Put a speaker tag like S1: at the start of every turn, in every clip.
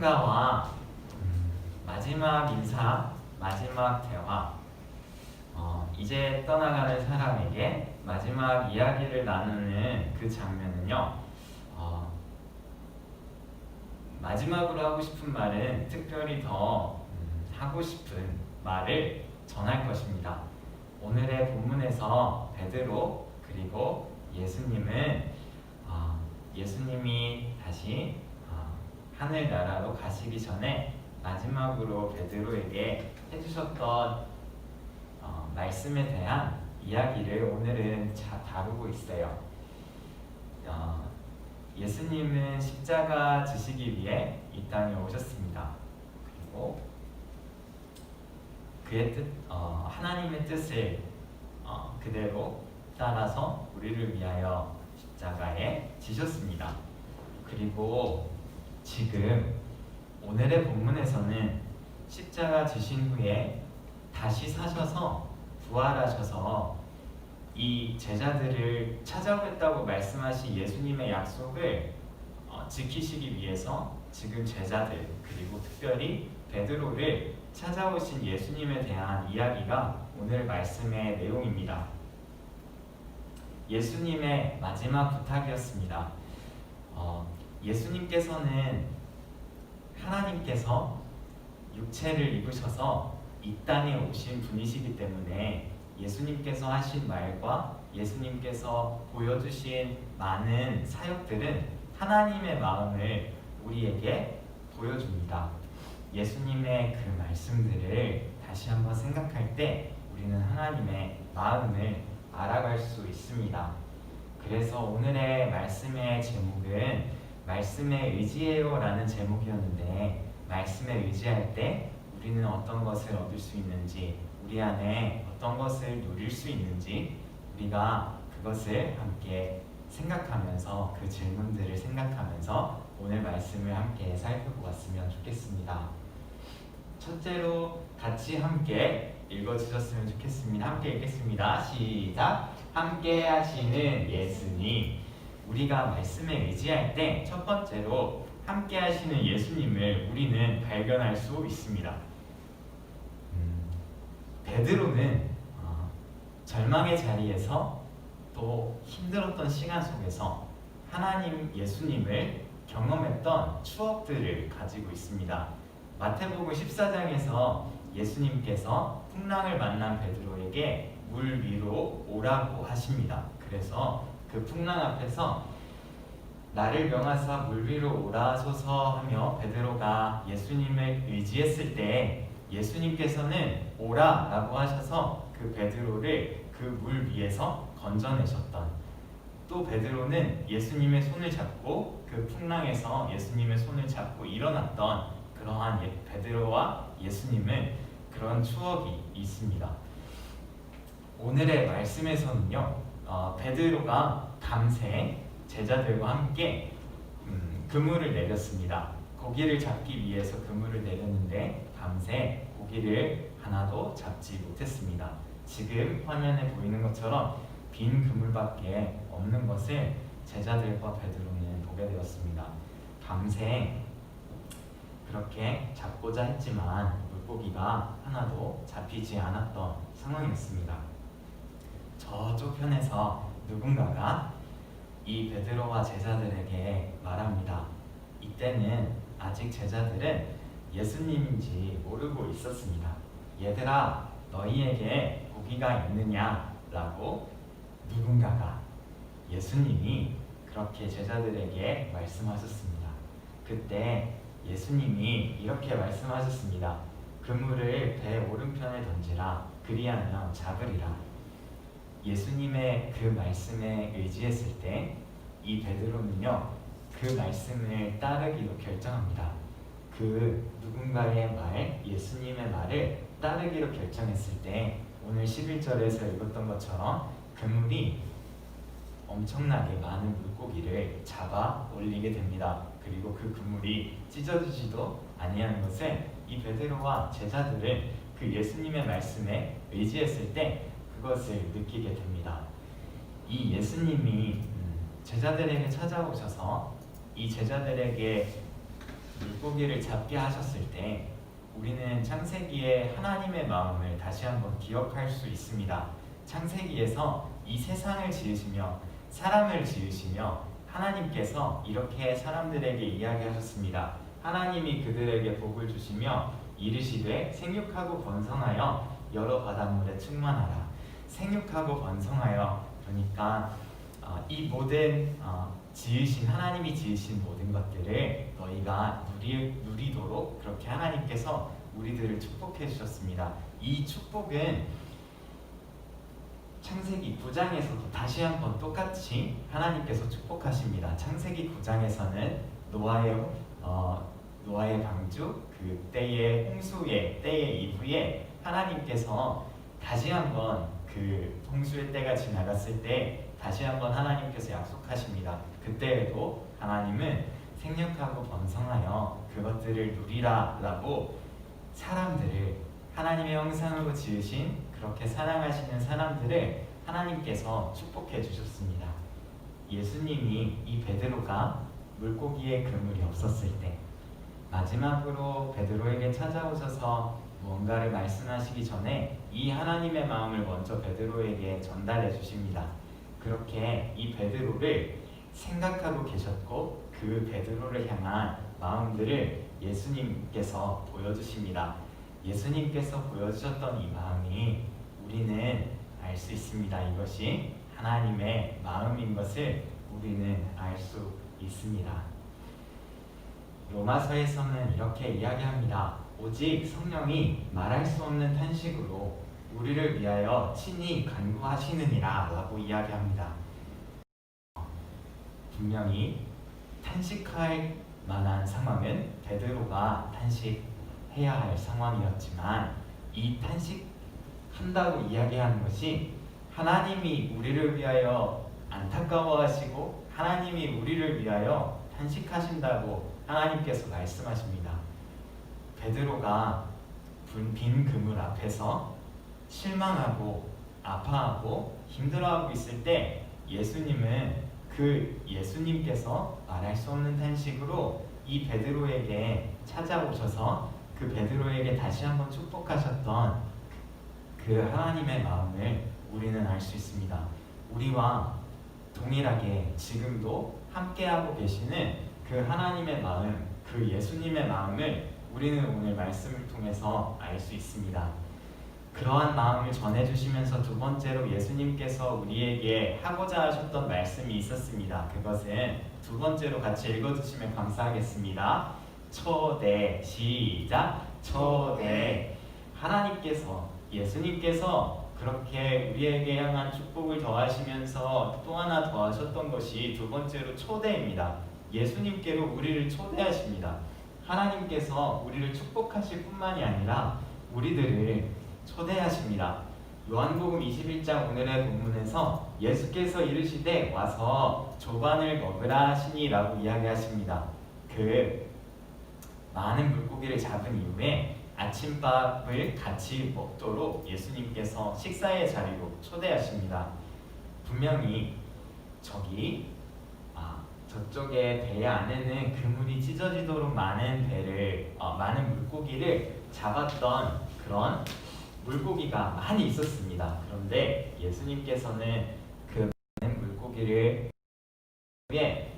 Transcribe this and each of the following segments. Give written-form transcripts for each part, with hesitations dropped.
S1: 누군가와 마지막 인사, 마지막 대화, 이제 떠나가는 사람에게 마지막 이야기를 나누는 그 장면은요, 마지막으로 하고 싶은 말은 특별히 더 하고 싶은 말을 전할 것입니다. 오늘의 본문에서 베드로 그리고 예수님이 다시 하늘나라로 가시기 전에 마지막으로 베드로에게 해주셨던 말씀에 대한 이야기를 오늘은 다루고 있어요. 예수님은 십자가 지시기 위해 이 땅에 오셨습니다. 그리고 그의 뜻, 하나님의 뜻을 그대로 따라서 우리를 위하여 십자가에 지셨습니다. 그리고 지금 오늘의 본문에서는 십자가 지신 후에 다시 사셔서 부활하셔서 이 제자들을 찾아오겠다고 말씀하신 예수님의 약속을 지키시기 위해서 지금 제자들 그리고 특별히 베드로를 찾아오신 예수님에 대한 이야기가 오늘 말씀의 내용입니다. 예수님의 마지막 부탁이었습니다. 예수님께서는 하나님께서 육체를 입으셔서 이 땅에 오신 분이시기 때문에 예수님께서 하신 말과 예수님께서 보여주신 많은 사역들은 하나님의 마음을 우리에게 보여줍니다. 예수님의 그 말씀들을 다시 한번 생각할 때 우리는 하나님의 마음을 알아갈 수 있습니다. 그래서 오늘의 말씀의 제목은 말씀에 의지해요 라는 제목이었는데, 말씀에 의지할 때 우리는 어떤 것을 얻을 수 있는지, 우리 안에 어떤 것을 누릴 수 있는지 우리가 그것을 함께 생각하면서 그 질문들을 생각하면서 오늘 말씀을 함께 살펴보았으면 좋겠습니다. 첫째로 같이 함께 읽어주셨으면 좋겠습니다. 함께 읽겠습니다. 시작! 함께 하시는 예수님. 우리가 말씀에 의지할 때 첫 번째로 함께 하시는 예수님을 우리는 발견할 수 있습니다. 베드로는 절망의 자리에서 또 힘들었던 시간 속에서 하나님 예수님을 경험했던 추억들을 가지고 있습니다. 마태복음 14장에서 예수님께서 풍랑을 만난 베드로에게 물 위로 오라고 하십니다. 그래서 그 풍랑 앞에서 나를 명하사 물 위로 오라소서 하며 베드로가 예수님을 의지했을 때 예수님께서는 오라라고 하셔서 그 베드로를 그 물 위에서 건져내셨던, 또 베드로는 예수님의 손을 잡고 그 풍랑에서 예수님의 손을 잡고 일어났던 그러한 베드로와 예수님은 그런 추억이 있습니다. 오늘의 말씀에서는요, 베드로가 밤새 제자들과 함께 그물을 내렸습니다. 고기를 잡기 위해서 그물을 내렸는데 밤새 고기를 하나도 잡지 못했습니다. 지금 화면에 보이는 것처럼 빈 그물밖에 없는 것을 제자들과 베드로는 보게 되었습니다. 밤새 그렇게 잡고자 했지만 물고기가 하나도 잡히지 않았던 상황이었습니다. 저쪽 편에서 누군가가 이 베드로와 제자들에게 말합니다. 이때는 아직 제자들은 예수님인지 모르고 있었습니다. 얘들아, 너희에게 고기가 있느냐? 라고 누군가가, 예수님이 그렇게 제자들에게 말씀하셨습니다. 그때 예수님이 이렇게 말씀하셨습니다. 그물을 배 오른편에 던지라, 그리하면 잡으리라. 예수님의 그 말씀에 의지했을 때 이 베드로는요, 그 말씀을 따르기로 결정합니다. 그 누군가의 말, 예수님의 말을 따르기로 결정했을 때 오늘 11절에서 읽었던 것처럼 그물이 엄청나게 많은 물고기를 잡아 올리게 됩니다. 그리고 그 그물이 찢어지지도 아니하는 것을 이 베드로와 제자들은 그 예수님의 말씀에 의지했을 때 그것을 느끼게 됩니다. 이 예수님이 제자들에게 찾아오셔서 이 제자들에게 물고기를 잡게 하셨을 때 우리는 창세기에 하나님의 마음을 다시 한번 기억할 수 있습니다. 창세기에서 이 세상을 지으시며 사람을 지으시며 하나님께서 이렇게 사람들에게 이야기하셨습니다. 하나님이 그들에게 복을 주시며 이르시되 생육하고 번성하여 여러 바닷물에 충만하라. 생육하고 번성하여, 그러니까 이 모든 지으신 하나님이 지으신 모든 것들을 너희가 누리도록 그렇게 하나님께서 우리들을 축복해 주셨습니다. 이 축복은 창세기 9장에서도 다시 한번 똑같이 하나님께서 축복하십니다. 창세기 9장에서는 노아의 방주, 그 때의 홍수의 때의 이후에 하나님께서 다시 한번 그 홍수의 때가 지나갔을 때 다시 한번 하나님께서 약속하십니다. 그때에도 하나님은 생육하고 번성하여 그것들을 누리라 라고 사람들을, 하나님의 형상으로 지으신 그렇게 사랑하시는 사람들을 하나님께서 축복해 주셨습니다. 예수님이 이 베드로가 물고기의 그물이 없었을 때 마지막으로 베드로에게 찾아오셔서 무언가를 말씀하시기 전에 이 하나님의 마음을 먼저 베드로에게 전달해 주십니다. 그렇게 이 베드로를 생각하고 계셨고 그 베드로를 향한 마음들을 예수님께서 보여주십니다. 예수님께서 보여주셨던 이 마음이 우리는 알 수 있습니다. 이것이 하나님의 마음인 것을 우리는 알 수 있습니다. 로마서에서는 이렇게 이야기합니다. 오직 성령이 말할 수 없는 탄식으로 우리를 위하여 친히 간구하시느니라 라고 이야기합니다. 분명히 탄식할 만한 상황은 베드로가 탄식해야 할 상황이었지만 이 탄식한다고 이야기하는 것이 하나님이 우리를 위하여 안타까워하시고 하나님이 우리를 위하여 탄식하신다고 하나님께서 말씀하십니다. 베드로가 빈 그물 앞에서 실망하고 아파하고 힘들어하고 있을 때 예수님은 예수님께서 말할 수 없는 탄식으로 이 베드로에게 찾아오셔서 그 베드로에게 다시 한번 축복하셨던 그 하나님의 마음을 우리는 알 수 있습니다. 우리와 동일하게 지금도 함께하고 계시는 그 하나님의 마음, 그 예수님의 마음을 우리는 오늘 말씀을 통해서 알 수 있습니다. 그러한 마음을 전해주시면서 두 번째로 예수님께서 우리에게 하고자 하셨던 말씀이 있었습니다. 그것은 두 번째로 같이 읽어주시면 감사하겠습니다. 초대, 시작, 초대. 하나님께서, 예수님께서 그렇게 우리에게 향한 축복을 더하시면서 또 하나 더하셨던 것이 두 번째로 초대입니다. 예수님께로 우리를 초대하십니다. 하나님께서 우리를 축복하실 뿐만이 아니라 우리들을 초대하십니다. 요한복음 21장 오늘의 본문에서 예수께서 이르시되 와서 조반을 먹으라 하시니 라고 이야기하십니다. 그 많은 물고기를 잡은 이후에 아침밥을 같이 먹도록 예수님께서 식사의 자리로 초대하십니다. 분명히 저쪽에 배 안에는 그물이 찢어지도록 많은 물고기를 잡았던 그런 물고기가 많이 있었습니다. 그런데 예수님께서는 그 많은 물고기를 위해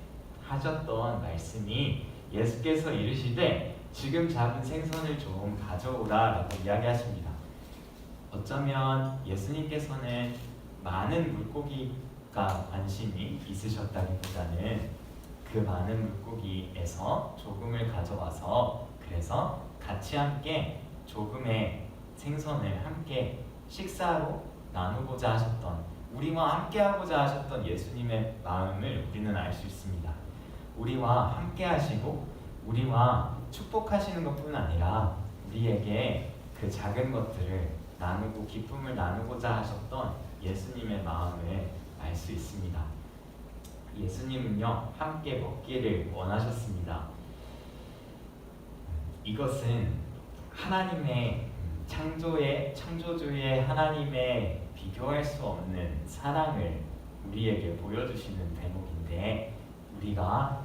S1: 하셨던 말씀이 예수께서 이르시되 지금 잡은 생선을 좀 가져오라 라고 이야기하십니다. 어쩌면 예수님께서는 많은 물고기가 관심이 있으셨다기보다는 그 많은 물고기에서 조금을 가져와서 그래서 같이 함께 조금의 생선을 함께 식사로 나누고자 하셨던, 우리와 함께 하고자 하셨던 예수님의 마음을 우리는 알 수 있습니다. 우리와 함께 하시고 우리와 축복하시는 것뿐 아니라 우리에게 그 작은 것들을 나누고 기쁨을 나누고자 하셨던 예수님의 마음을 알 수 있습니다. 예수님은요, 함께 먹기를 원하셨습니다. 이것은 하나님의 창조주의 하나님의 비교할 수 없는 사랑을 우리에게 보여주시는 대목인데, 우리가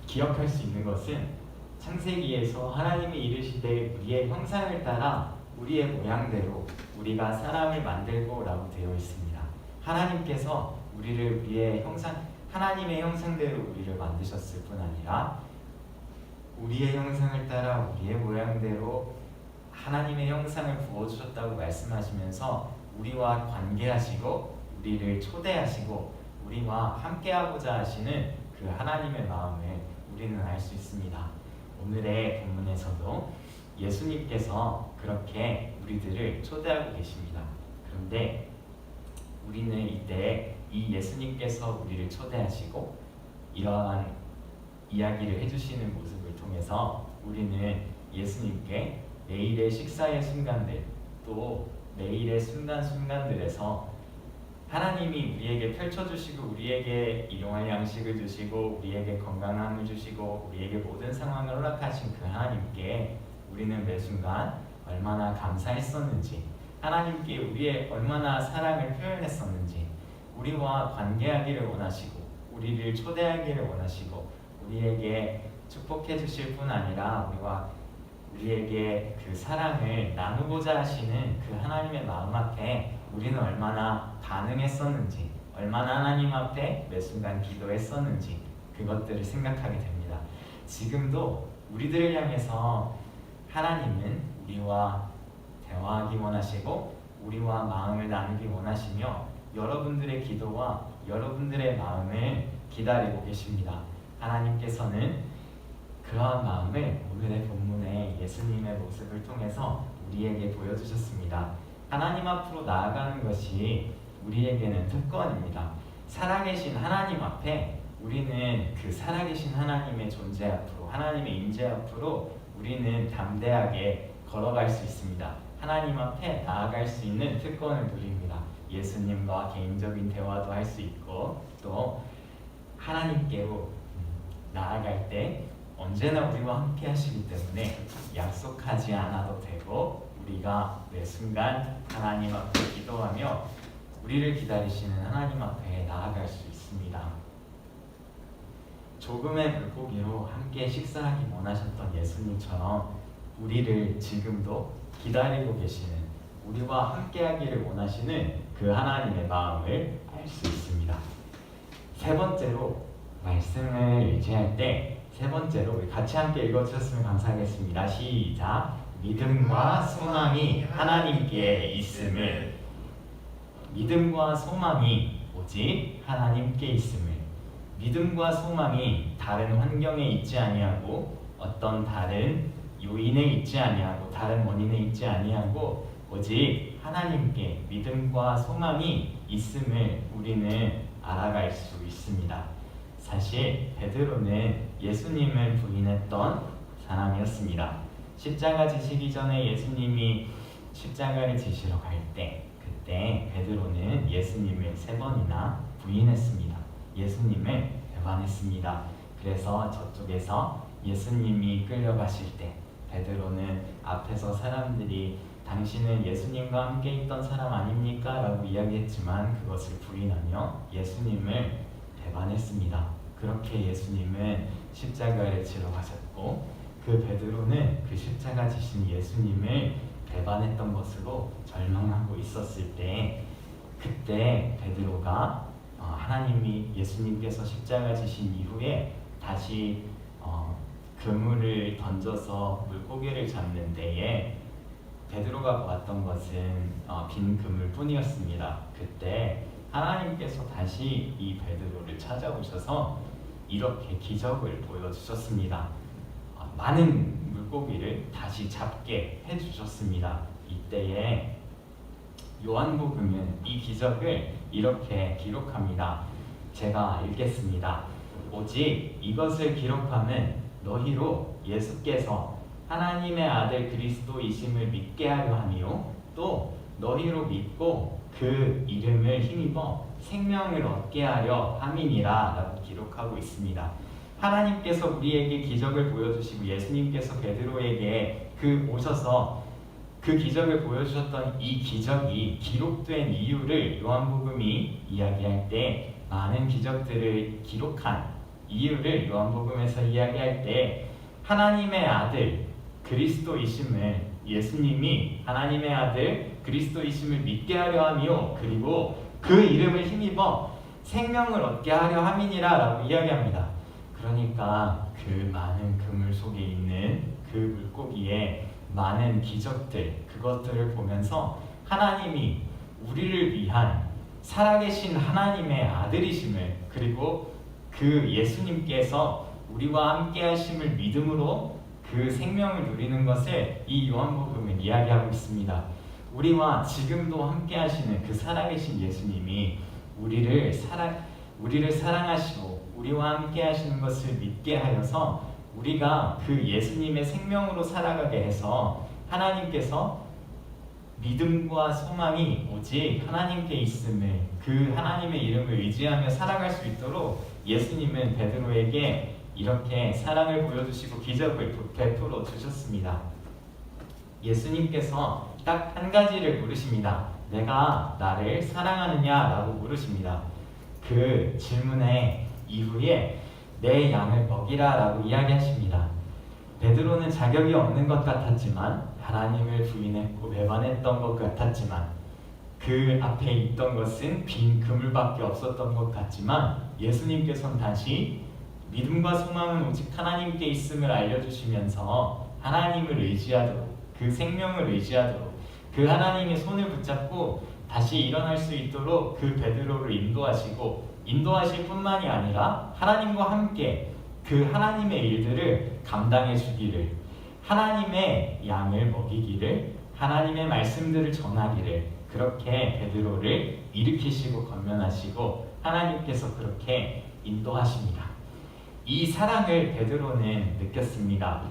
S1: 기억할 수 있는 것은 창세기에서 하나님이 이르시되 우리의 형상을 따라 우리의 모양대로 우리가 사람을 만들고 라고 되어 있습니다. 하나님께서 우리를 우리의 형상, 하나님의 형상대로 우리를 만드셨을 뿐 아니라 우리의 형상을 따라 우리의 모양대로 하나님의 형상을 부어주셨다고 말씀하시면서 우리와 관계하시고 우리를 초대하시고 우리와 함께하고자 하시는 그 하나님의 마음을 우리는 알 수 있습니다. 오늘의 본문에서도 예수님께서 그렇게 우리들을 초대하고 계십니다. 그런데 우리는 이때 이 예수님께서 우리를 초대하시고 이러한 이야기를 해주시는 모습을 통해서 우리는 예수님께 매일의 식사의 순간들 또 매일의 순간순간들에서 하나님이 우리에게 펼쳐주시고 우리에게 일용할 양식을 주시고 우리에게 건강함을 주시고 우리에게 모든 상황을 허락하신 그 하나님께 우리는 매 순간 얼마나 감사했었는지, 하나님께 우리의 얼마나 사랑을 표현했었는지, 우리와 관계하기를 원하시고 우리를 초대하기를 원하시고 우리에게 축복해 주실 뿐 아니라 우리에게 그 사랑을 나누고자 하시는 그 하나님의 마음 앞에 우리는 얼마나 반응했었는지, 얼마나 하나님 앞에 매 순간 기도했었는지 그것들을 생각하게 됩니다. 지금도 우리들을 향해서 하나님은 우리와 대화하기 원하시고 우리와 마음을 나누기 원하시며 여러분들의 기도와 여러분들의 마음을 기다리고 계십니다. 하나님께서는 그러한 마음을 오늘의 본문의 예수님의 모습을 통해서 우리에게 보여주셨습니다. 하나님 앞으로 나아가는 것이 우리에게는 특권입니다. 살아계신 하나님 앞에 우리는 그 살아계신 하나님의 존재 앞으로, 하나님의 임재 앞으로 우리는 담대하게 걸어갈 수 있습니다. 하나님 앞에 나아갈 수 있는 특권을 누립니다. 예수님과 개인적인 대화도 할 수 있고 또 하나님께로 나아갈 때 언제나 우리와 함께 하시기 때문에 약속하지 않아도 되고 우리가 매 순간 하나님 앞에 기도하며 우리를 기다리시는 하나님 앞에 나아갈 수 있습니다. 조금의 물고기로 함께 식사하기 원하셨던 예수님처럼 우리를 지금도 기다리고 계시는, 우리와 함께하기를 원하시는 그 하나님의 마음을 알 수 있습니다. 세 번째로 말씀을 의지할 때 세 번째로 우리 같이 함께 읽어주셨으면 감사하겠습니다. 시작! 믿음과 소망이 하나님께 있음을. 믿음과 소망이 오직 하나님께 있음을. 믿음과 소망이 다른 환경에 있지 아니하고 어떤 다른 요인에 있지 아니하고 다른 원인에 있지 아니하고 오직 하나님께 믿음과 소망이 있음을 우리는 알아갈 수 있습니다. 사실 베드로는 예수님을 부인했던 사람이었습니다. 십자가 지시기 전에 예수님이 십자가를 지시러 갈 때 그때 베드로는 예수님을 3번이나 부인했습니다. 예수님을 배반했습니다. 그래서 저쪽에서 예수님이 끌려가실 때 베드로는 앞에서 사람들이 당신은 예수님과 함께 있던 사람 아닙니까? 라고 이야기했지만 그것을 부인하며 예수님을 배반했습니다. 그렇게 예수님은 십자가를 지러 가셨고 그 베드로는 그 십자가 지신 예수님을 배반했던 것으로 절망하고 있었을 때 그때 베드로가 하나님이 예수님께서 십자가 지신 이후에 다시 그물을 던져서 물고기를 잡는 데에 베드로가 보았던 것은 빈 그물뿐이었습니다. 그때 하나님께서 다시 이 베드로를 찾아오셔서 이렇게 기적을 보여주셨습니다. 많은 물고기를 다시 잡게 해주셨습니다. 이때에 요한복음은 이 기적을 이렇게 기록합니다. 제가 읽겠습니다. 오직 이것을 기록함은 너희로 예수께서 하나님의 아들 그리스도이심을 믿게 하려 하며 또 너희로 믿고 그 이름을 힘입어 생명을 얻게 하려 함이니라 라고 기록하고 있습니다. 하나님께서 우리에게 기적을 보여주시고 예수님께서 베드로에게 오셔서 그 기적을 보여주셨던 이 기적이 기록된 이유를 요한복음이 이야기할 때 많은 기적들을 기록한 이유를 요한복음에서 이야기할 때 하나님의 아들 그리스도이심을, 예수님이 하나님의 아들 그리스도이심을 믿게 하려 함이요 그리고 그 이름을 힘입어 생명을 얻게 하려 함이니라 라고 이야기합니다. 그러니까 그 많은 그물 속에 있는 그 물고기의 많은 기적들, 그것들을 보면서 하나님이 우리를 위한 살아계신 하나님의 아들이심을, 그리고 그 예수님께서 우리와 함께 하심을 믿음으로 그 생명을 누리는 것을 이 요한복음은 이야기하고 있습니다. 우리와 지금도 함께 하시는 그 살아계신 예수님이 우리를 사랑하시고 우리와 함께 하시는 것을 믿게 하여서 우리가 그 예수님의 생명으로 살아가게 해서 하나님께서 믿음과 소망이 오직 하나님께 있음을, 그 하나님의 이름을 의지하며 살아갈 수 있도록 예수님은 베드로에게 이렇게 사랑을 보여주시고 기적을 베풀어 주셨습니다. 예수님께서 딱 한 가지를 물으십니다. 내가 나를 사랑하느냐? 라고 물으십니다. 그 질문의 이후에 내 양을 먹이라 라고 이야기하십니다. 베드로는 자격이 없는 것 같았지만, 하나님을 부인했고 배반했던 것 같았지만, 그 앞에 있던 것은 빈 그물밖에 없었던 것 같지만, 예수님께서는 다시 믿음과 소망은 오직 하나님께 있음을 알려주시면서 하나님을 의지하도록, 그 생명을 의지하도록, 그 하나님의 손을 붙잡고 다시 일어날 수 있도록 그 베드로를 인도하실 뿐만이 아니라 하나님과 함께 그 하나님의 일들을 감당해 주기를, 하나님의 양을 먹이기를, 하나님의 말씀들을 전하기를, 그렇게 베드로를 일으키시고 권면하시고 하나님께서 그렇게 인도하십니다. 이 사랑을 베드로는 느꼈습니다.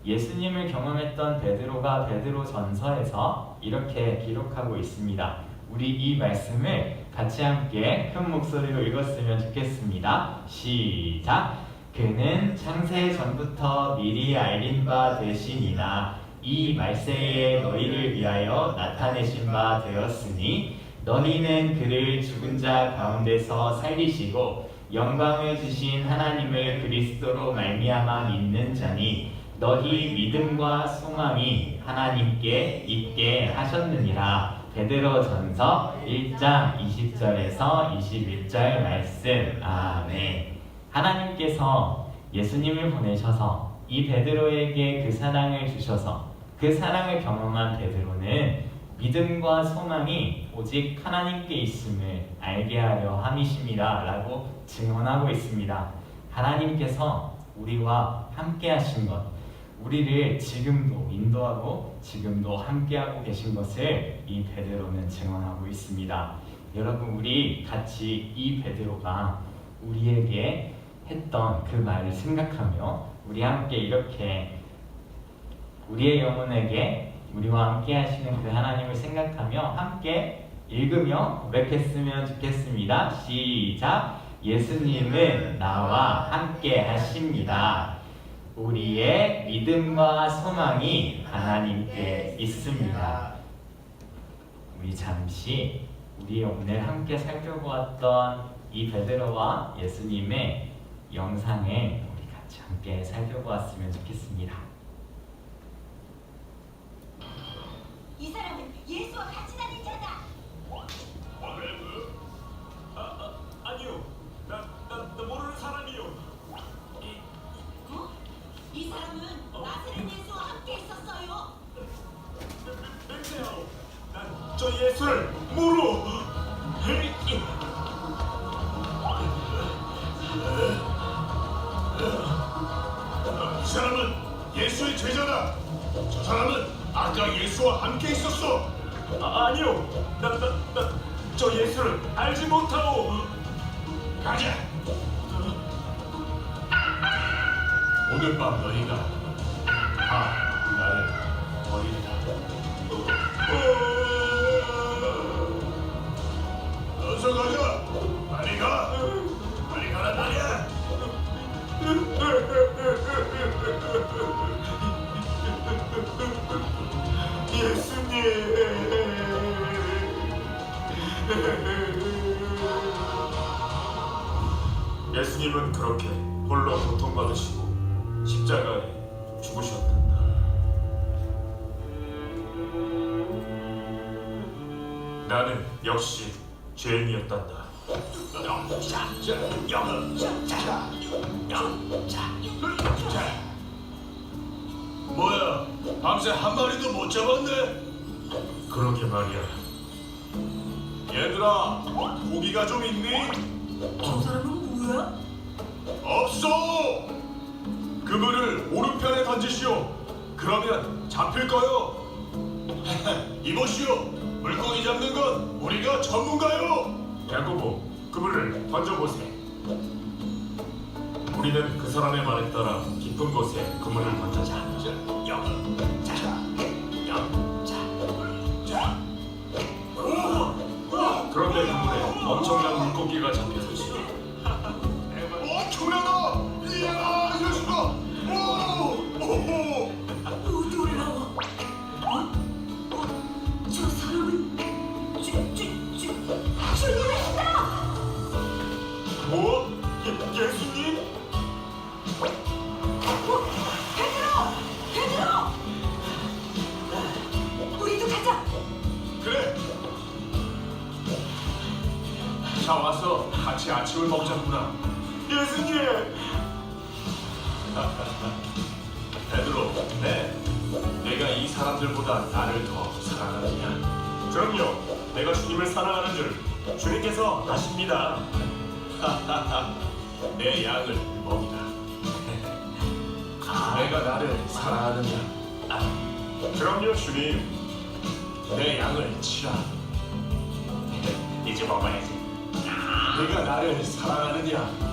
S1: 예수님을 경험했던 베드로가 베드로전서에서 이렇게 기록하고 있습니다. 우리 이 말씀을 같이 함께 큰 목소리로 읽었으면 좋겠습니다. 시작! 그는 창세 전부터 미리 알린 바 되시니나 이 말세에 너희를 위하여 나타내신 바 되었으니 너희는 그를 죽은 자 가운데서 살리시고 영광을 주신 하나님을 그리스도로 말미암아 믿는 자니 너희 믿음과 소망이 하나님께 있게 하셨느니라. 베드로전서 1장 20절에서 21절 말씀. 아멘. 하나님께서 예수님을 보내셔서 이 베드로에게 그 사랑을 주셔서 그 사랑을 경험한 베드로는 믿음과 소망이 오직 하나님께 있음을 알게 하려 함이심이라 라고 증언하고 있습니다. 하나님께서 우리와 함께 하신 것, 우리를 지금도 인도하고 지금도 함께하고 계신 것을 이 베드로는 증언하고 있습니다. 여러분, 우리 같이 이 베드로가 우리에게 했던 그 말을 생각하며 우리 함께 이렇게 우리의 영혼에게 우리와 함께 하시는 그 하나님을 생각하며 함께 읽으며 고백했으면 좋겠습니다. 시작! 예수님은 나와 함께 하십니다. 우리의 믿음과 소망이 하나님께 있습니다. 우리 잠시 우리 오늘 함께 살펴보았던 이 베드로와 예수님의 영상을 우리 같이 함께 살펴보았으면 좋겠습니다.
S2: 이 사람은 예수와 같이 다닌 자다.
S3: 아니요. 나 모르는 사람이요.
S2: 이 사람은 나사렛 예수와 함께 있었어요.
S3: 냄새요. 난 저 예수를 모르. 이 사람은 예수의 제자다. 저 사람은 아까 예수와 함께 있었어. 아니요. 저 예수를 알지 못하오. 가자. 오늘 밤 너희가 나를 버리리라. 어서 가자. 빨리 가. 빨리 가란 말이야. 예수님. 예수님은 그렇게 홀로 고통받으시고 십자가에
S4: 죽으셨단다. 나는 역시 죄인이었단다.
S3: 뭐야? 밤새 한 마리도 못 잡았네.
S4: 그러게 말이야.
S3: 얘들아, 고기가 좀 있니?
S2: 저 사람은 뭐야?
S3: 없어. 그물을 오른편에 던지시오. 그러면 잡힐 거요. 이보시오. 물고기 잡는 건 우리가 전문가요.
S4: 야고보, 그물을 던져보세. 우리는 그 사람의 말에 따라 깊은 곳에 그물을 던져자. 그런데 그물에 엄청난 물고기가 잡혀서지.
S3: 엄청나다. 이야, 이럴 수가. 오.
S2: 놀라워. 저 사람은 주님이시다.
S4: 뭐? 예수님?
S2: 베드로! 우리도 가자.
S3: 그래.
S4: 자, 와서 같이 아침을 먹자꾸나. 예수님! 베드로, 네. 내가 이 사람들보다 나를 더 사랑하느냐? 그럼요. 내가 주님을 사랑하는 줄 주님께서 아십니다. 내 양을 먹이라. 내가 나를 사랑하느냐? 그럼요, 주님. 내 양을 치라. 이제 먹어야지. 내가 나를 사랑하느냐?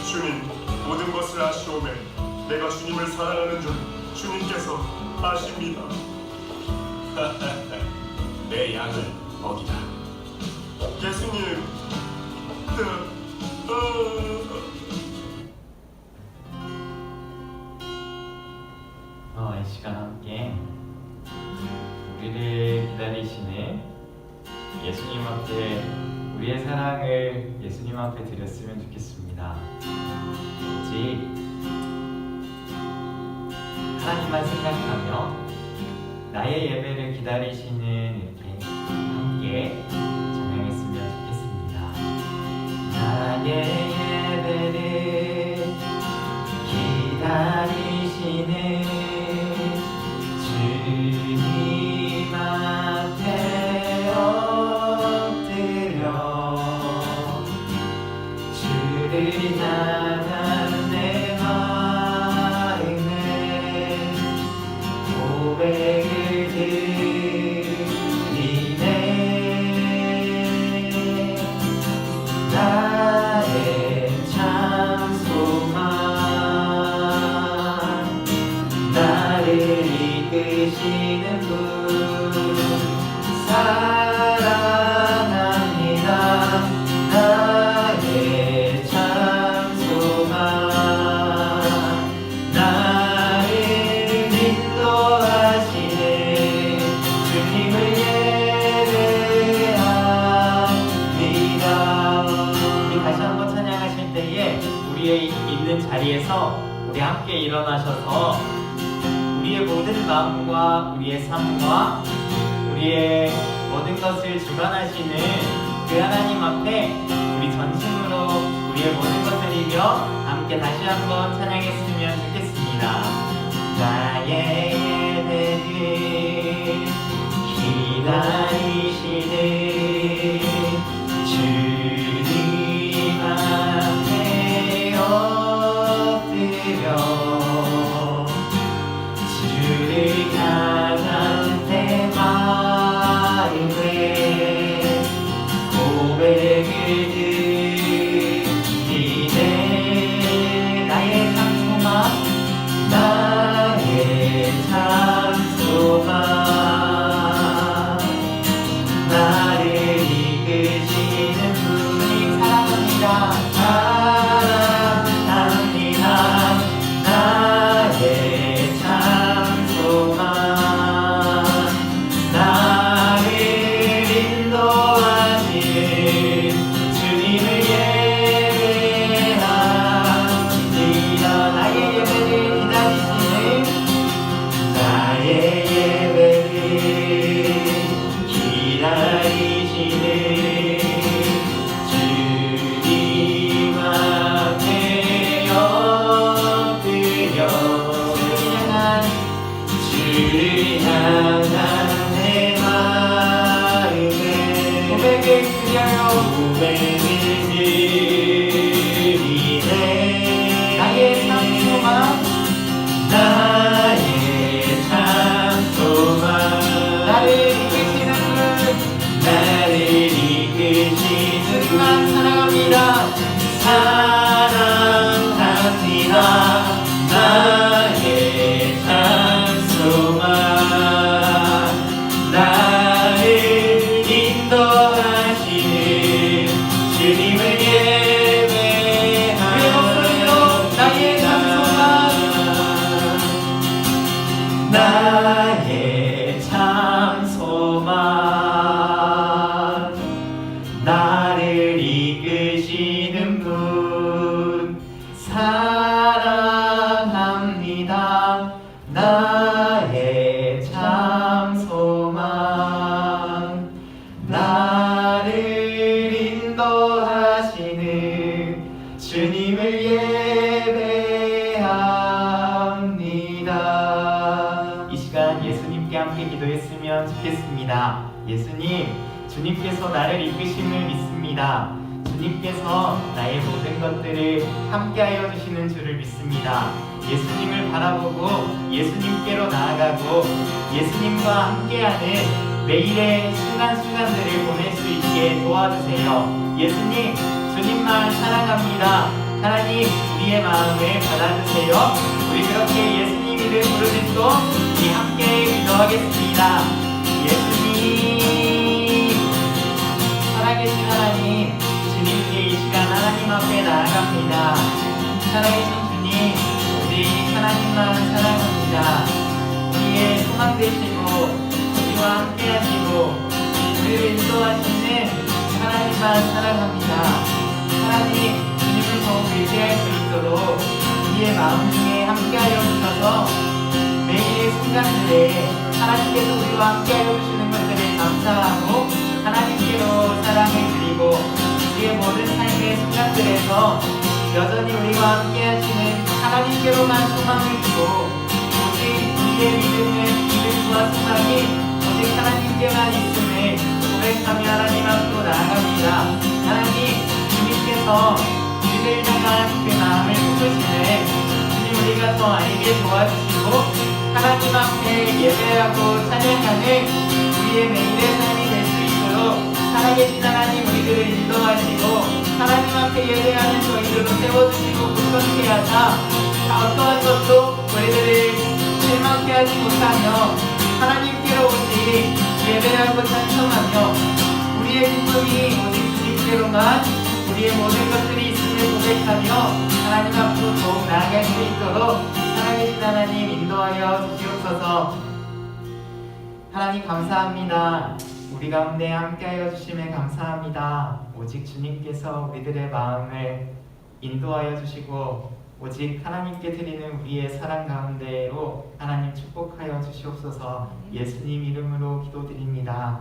S4: 주님, 모든 것을 아시오매 내가 주님을 사랑하는 줄 주님께서 아십니다. 내 양을 먹이라. 예수님.
S1: 이 시간 함께 우리를 기다리시는 예수님 앞에 우리의 사랑을 예수님 앞에 드렸으면 좋겠습니다. 오직 하나님만 생각하며 나의 예배를 기다리시는 이렇게 함께 찬양했으면 좋겠습니다. 나의 예배를 기다리시는 주님 앞에 엎드려 주를 향한 내 마음을 고백을 드리네. 나의 참 소망 나를 이끄시는 분 사랑합니다. 나의 참 소망 나를 인도하시는 주님을 예배합니다. 우리 다시 한번 찬양하실 때에 우리의 있는 자리에서 우리 함께 일어나셔서 우리의 모든 마음과 우리의 삶과 우리의 모든 것을 주관하시는 그 하나님 앞에 우리 전심으로 우리의 모든 것을 이겨 함께 다시 한번 찬양했으면 좋겠습니다. 나의 예배를 기다리시는 주님 앞에 엎드려 주를 향한 내 마음에 고백을 드리네. 나의 참 소망 나의 참 소망 드리네. 나의 참 소망, 나의 참 소망, 나를 이끄시는 분, 나를 이끄시는 주님만 사랑합니다. 사랑합니다. 나의 참 소망, 나를 인도하시는 주님을 예배하며 나의 참 소망, 나의 참 소망, 나를 이끄시는 분 사랑합니다. 나의 참 소망, 나를 인도하시는 주님을 예배합니다. 이 시간 예수님께 함께 기도했으면 좋겠습니다. 예수님, 주님께서 나를 이끄심을 믿습니다. 주님께서 나의 모든 것들을 함께하여 주시는 줄을 믿습니다. 예수님을 바라보고 예수님께로 나아가고 예수님과 함께하는 매일의 순간순간들을 보낼 수 있게 도와주세요. 예수님, 주님만 사랑합니다. 하나님, 우리의 마음을 받아주세요. 우리 그렇게 예수님 이름 부르짖고 우리 함께 기도하겠습니다. 예수님, 살아계신 하나님, 주님께 이 시간 하나님 앞에 나아갑니다. 살아계신 주님, 오직 하나님만 사랑합니다. 우리의 소망 되시고 우리와 함께 하시고 우리를 인도하시는 하나님만 사랑합니다. 하나님, 주님을 더욱 의지할 수 있도록 우리의 마음 중에 함께하여 주셔서 매일의 순간들에 하나님께서 우리와 함께하여 주시는 것들을 감사하고 하나님께로 사랑을 드리고 우리의 모든 삶의 순간들에서 여전히 우리와 함께 하시는 하나님께로만 소망을 두고 오직 우리의 믿음과 소망이 오직 하나님께만 있음을 고백하며 하나님 앞으로 나아갑니다. 하나님, 주님께서 우리를 향한 그 마음을 품으시네 주님, 우리가 더 알게 도와주시고 하나님 앞에 예배하고 찬양하는 우리의 매일의 삶이 될 수 있도록 살아계신 하나님 우리들을 인도하시고 하나님 앞에 예배하는 저희들로 세워주시고 굳건케 하사 어떠한 것도 우리들을 실망케 하지 못하며 하나님께로 오직 예배하고 찬송하며 우리의 기쁨이 오직 주님께로만 우리의 모든 것들이 있음을 고백하며 하나님 앞으로 더욱 나아갈 수 있도록 살아계신 하나님 인도하여 주시옵소서. 하나님 감사합니다. 우리 가운데 함께하여 주심에 감사합니다. 오직 주님께서 우리들의 마음을 인도하여 주시고 오직 하나님께 드리는 우리의 사랑 가운데로 하나님 축복하여 주시옵소서. 예수님 이름으로 기도드립니다.